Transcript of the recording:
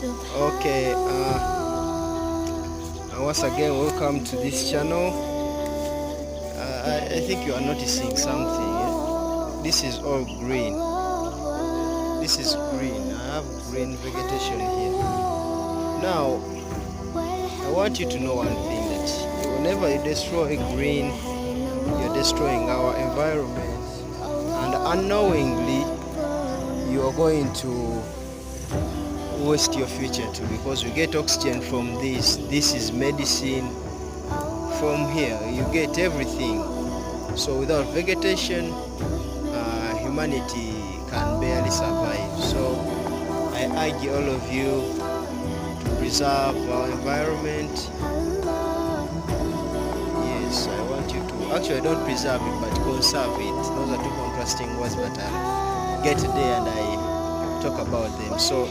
Okay, once again, welcome to this channel. I think you are noticing something. This is all green. This is green. I have green vegetation here. Now, I want you to know one thing, that whenever you destroy green, you're destroying our environment, and unknowingly, you are going to waste your future too, because we get oxygen from this. This is medicine. From here you get everything. So without vegetation, humanity can barely survive. So I urge all of you to preserve our environment. Yes, I want you to actually don't preserve it but conserve it. Those are two contrasting words, but I'll get there and I talk about them. So